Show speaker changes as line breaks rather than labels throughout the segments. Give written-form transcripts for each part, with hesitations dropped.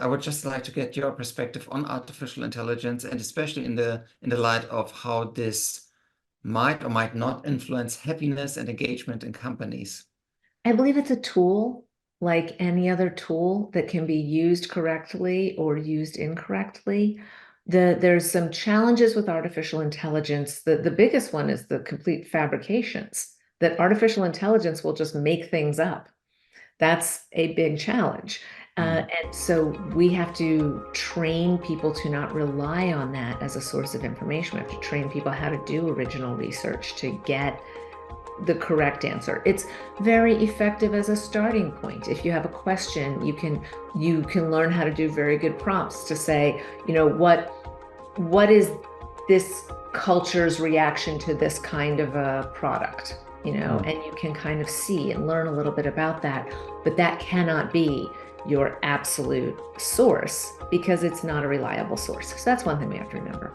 I would just like to get your perspective on artificial intelligence, and especially in the light of how this might or might not influence happiness and engagement in companies.
I believe it's a tool like any other tool that can be used correctly or used incorrectly. There's some challenges with artificial intelligence. The biggest one is the complete fabrications, that artificial intelligence will just make things up. That's a big challenge. And so we have to train people to not rely on that as a source of information. We have to train people how to do original research to get the correct answer. It's very effective as a starting point. If you have a question, you can learn how to do very good prompts to say, what is this culture's reaction to this kind of a product? And you can kind of see and learn a little bit about that, but that cannot be your absolute source because it's not a reliable source. So that's one thing we have to remember.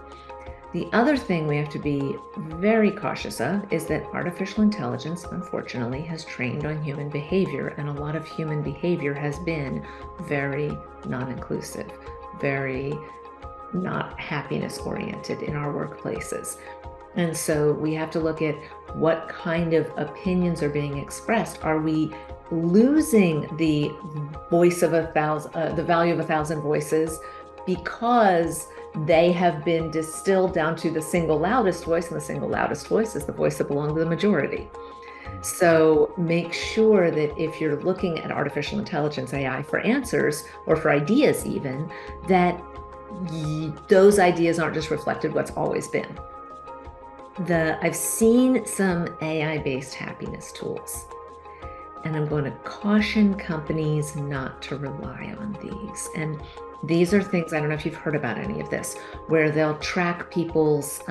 The other thing we have to be very cautious of is that artificial intelligence, unfortunately, has trained on human behavior, and a lot of human behavior has been very non-inclusive, very not happiness oriented in our workplaces. And so we have to look at what kind of opinions are being expressed. Are we losing the voice of the value of 1,000 voices because they have been distilled down to the single loudest voice, and the single loudest voice is the voice that belongs to the majority. So make sure that if you're looking at artificial intelligence, AI, for answers or for ideas even, that those ideas aren't just reflected what's always been. I've seen some AI-based happiness tools, and I'm going to caution companies not to rely on these. And these are things, I don't know if you've heard about any of this, where they'll track people's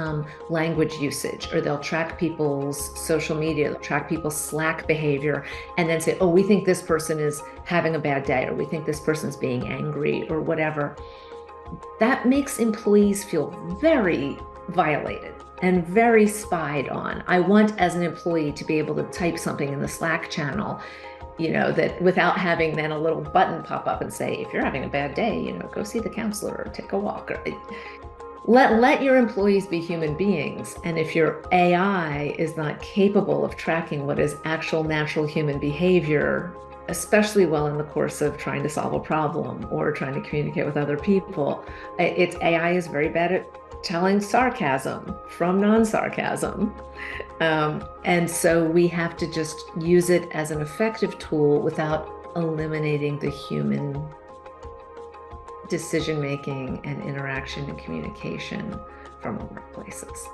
language usage, or they'll track people's social media, they'll track people's Slack behavior, and then say, oh, we think this person is having a bad day, or we think this person's being angry, or whatever. That makes employees feel very violated and very spied on. I want, as an employee, to be able to type something in the Slack channel, that without having then a little button pop up and say, if you're having a bad day, go see the counselor or take a walk. Or let your employees be human beings. And if your AI is not capable of tracking what is actual natural human behavior, especially well in the course of trying to solve a problem or trying to communicate with other people, AI is very bad at telling sarcasm from non-sarcasm. And so we have to just use it as an effective tool without eliminating the human decision-making and interaction and communication from our workplaces.